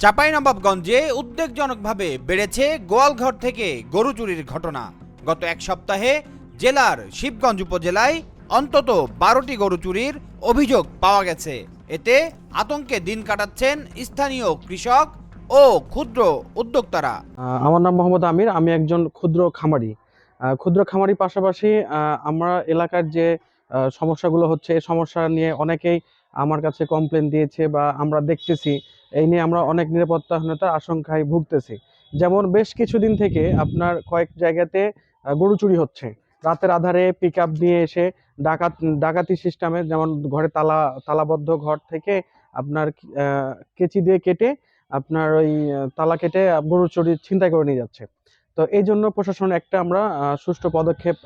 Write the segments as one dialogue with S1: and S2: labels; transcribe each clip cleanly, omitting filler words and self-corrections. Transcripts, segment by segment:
S1: চাঁপাইনবাবগঞ্জে উদ্বেগজনকভাবে বেড়েছে গোয়ালঘর থেকে গরু চুরির ঘটনা। গত এক সপ্তাহে জেলার শিবগঞ্জ উপজেলায় অন্তত 12টি গরু চুরির অভিযোগ পাওয়া গেছে। এতে আতঙ্কে দিন কাটাচ্ছেন স্থানীয় কৃষক ও ক্ষুদ্র উদ্যোক্তারা।
S2: আমার নাম মোহাম্মদ আমির, আমি একজন ক্ষুদ্র খামারি পাশাপাশি আমরা এলাকার যে সমস্যাগুলো হচ্ছে এই সমস্যা নিয়ে অনেকেই আমার কাছে কমপ্লেন দিয়েছে বা আমরা দেখতেছি এই নিয়ে আমরা অনেক নিরাপত্তাহীনতার আশঙ্কায় ভুগতেছি। যেমন বেশ কিছুদিন থেকে আপনার কয়েক জায়গাতে গরু চুরি হচ্ছে, রাতের আধারে পিক আপ নিয়ে এসে ডাকাতি সিস্টেমে, যেমন ঘরে তালাবদ্ধ ঘর থেকে আপনার কেচি দিয়ে কেটে আপনার ওই তালা কেটে গরু চুরি ছিনতাই করে নিয়ে যাচ্ছে। তো এই জন্য প্রশাসন একটা আমরা সুষ্ঠু পদক্ষেপ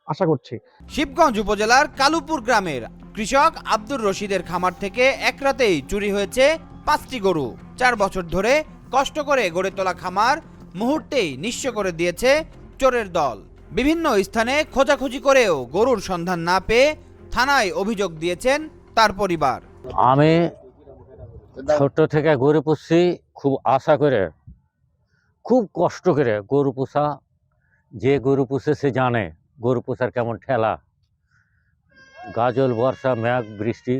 S2: আশা করছি।
S1: শিবগঞ্জ উপজেলার কালুপুর গ্রামের কৃষক আব্দুর রশিদের খামার থেকে এক রাতেই চুরি হয়েছে 5টি গরু। 4 বছর ধরে কষ্ট করে গড়ে তোলা খামার মুহূর্তেই নিঃস্ব করে দিয়েছে চোরের দল। বিভিন্ন স্থানে খোঁজাখুঁজি করেও গরুর সন্ধান না পেয়ে থানায় অভিযোগ দিয়েছেন তার পরিবার।
S3: আমি ছোট থেকে গরু পুষছি, খুব আশা করে, খুব কষ্ট করে গরু পোষা। যে গরু পুষে সে জানে গরু পোষার কেমন ঠেলা। গাজল, বর্ষা, মেঘ, বৃষ্টি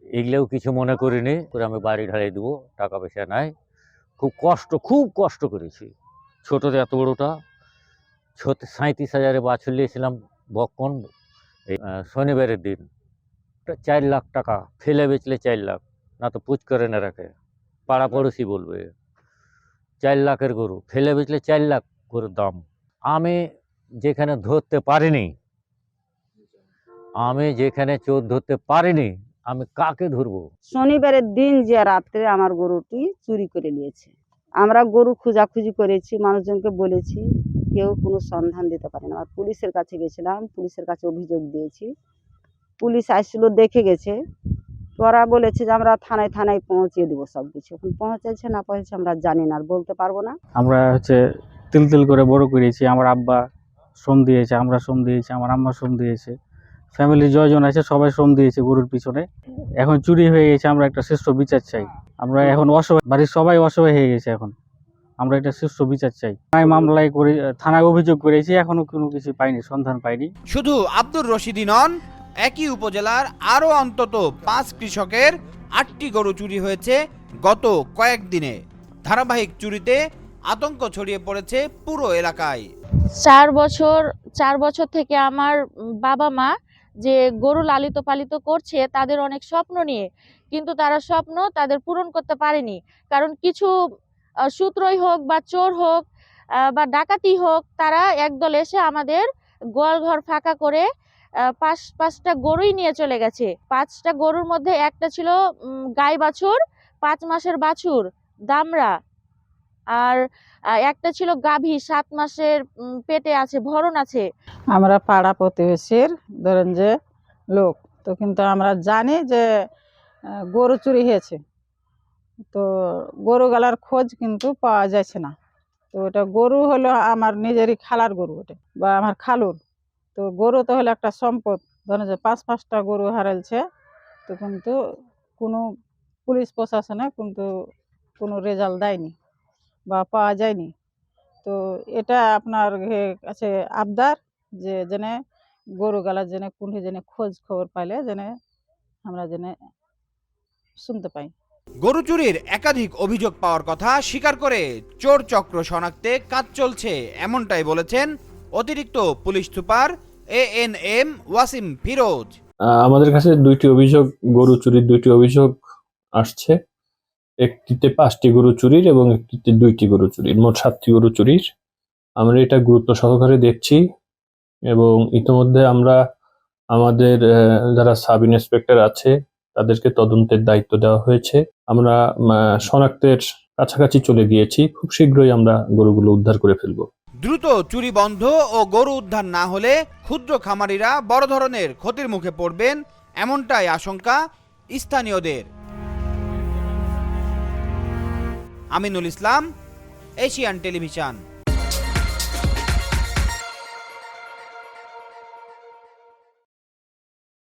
S3: এগুলোও কিছু মনে করিনি। আমি বাড়ি ঢালাই দেবো, টাকা পয়সা নাই। খুব কষ্ট করেছি। ছোটতে এত বড়োটা 37,000 বাছুর নিয়েছিলাম বকন। শনিবারের দিন 4 লাখ টাকা ফেলে বেচলে 4 লাখ, না তো পুচ করে না রাখে, পাড়া পড়োশি বলবে। 4 লাখের গরু ফেলে বেচলে 4 লাখ গরুর দাম। আমি যেখানে চোর ধরতে পারিনি, আমি কাকে ধরবো?
S4: শনিবারের দিন যে রাত্রে আমার গরুটি চুরি করে নিয়েছে। আমরা গরু খোঁজাখুঁজি করেছি, মানুষজনকে বলেছি, কেউ কোনো সন্ধান দিতে পারে না। আর পুলিশের কাছে গেছিলাম, পুলিশের কাছে অভিযোগ দিয়েছি। পুলিশ আসছিল, দেখে গেছে। ওরা বলেছে যে আমরা থানায় পৌঁছিয়ে দেবো সব কিছু। এখন পৌঁছেছে না পৌঁছেছে আমরা জানি না, আর বলতে পারবো না।
S5: আমরা তিল করে বড় করেছি। আমার আব্বা শ্রম দিয়েছে, আমরা শ্রম দিয়েছি, আমার আম্মা শ্রম দিয়েছে, ফ্যামিলি যজন আছে সবাই শ্রম দিয়েছে গরুর পিছনে। এখন চুরি হয়ে গেছে, আমরা একটা সুষ্ঠু বিচার চাই। আমরা এখন অসহায়, বাড়ির সবাই অসহায় হয়ে গেছে। এখন আমরা একটা সুষ্ঠু বিচার চাই। মামলায় করে থানায় অভিযোগ করেছি, এখনো কোনো কিছু পাইনি, সন্ধান পাইনি।
S1: শুধু আব্দুর রশিদই নন, একই উপজেলার আরও অন্তত 5 কৃষকের 8টি গরু চুরি হয়েছে গত কয়েকদিনে। ধারাবাহিক চুরিতে আতঙ্ক ছড়িয়ে পড়েছে পুরো এলাকায়।
S6: 4 বছর থেকে আমার বাবা মা যে গরু লালিত পালিত করছে, তাদের অনেক স্বপ্ন নিয়ে, কিন্তু তারা স্বপ্ন তাদের পূরণ করতে পারেনি। কারণ কিছু সূত্রই হোক বা চোর হোক বা ডাকাতি হোক, তারা একদল এসে আমাদের গোয়াল ঘর ফাঁকা করে পাঁচটা গরুই নিয়ে চলে গেছে। 5টা গরুর মধ্যে একটা ছিল গাই বাছুর, 5 মাসের বাছুর দামরা, আর একটা ছিল গাভী, 7 মাসের পেটে আছে, ভরণ আছে।
S7: আমরা পাড়া প্রতিবেশীর ধরেন যে লোক, তো কিন্তু আমরা জানি যে গরু চুরি হয়েছে, তো গরু গালার খোঁজ কিন্তু পাওয়া যাচ্ছে না। তো ওটা গরু হলো আমার নিজেরই খালার গরু, ওটা বা আমার খালুর। তো গরু তো হলো একটা সম্পদ। ধরেন যে 5-5টা গরু হারাইছে, তো কিন্তু কোনো পুলিশ প্রশাসনে কিন্তু কোনো রেজাল্ট দেয়নি বা পাওয়া যায়নি। তো এটা আপনার কাছে আবদার যে জেনে গরু গালার জেনে কোনটি জেনে খোঁজ খবর পাইলে জেনে আমরা জেনে শুনতে পাই।
S1: গরু চুরির একাধিক অভিযোগ পাওয়ার কথা স্বীকার করে চোর চক্র শনাক্তে কাজ চলছে, এমনটাই বলেছেন অতিরিক্ত police super ANM Wasim Firoz.
S8: আমাদের কাছে গরু চুরির 2টি অভিযোগ আসছে। একটিতে 5টি গরু চুরির এবং একটিতে 2টি গরু চুরির, মোট 7টি গরু চুরির। আমরা এটা গুরুত্ব সহকারে দেখছি এবং ইতিমধ্যে আমরা আমাদের যারা সাব ইন্সপেক্টর আছে তাদেরকে তদন্তের দায়িত্ব দেওয়া হয়েছে। আমরা শনাক্তের কাছাকাছি চলে গিয়েছি, খুব শীঘ্রই আমরা গরুগুলো উদ্ধার করে ফেলব।
S1: দ্রুত চুরি বন্ধ ও গরু উদ্ধার না হলে ক্ষুদ্র খামারিরা বড় ধরনের ক্ষতির মুখে পড়বেন, এমনটাই আশঙ্কা স্থানীয়দের। Aminul Islam, Asian television.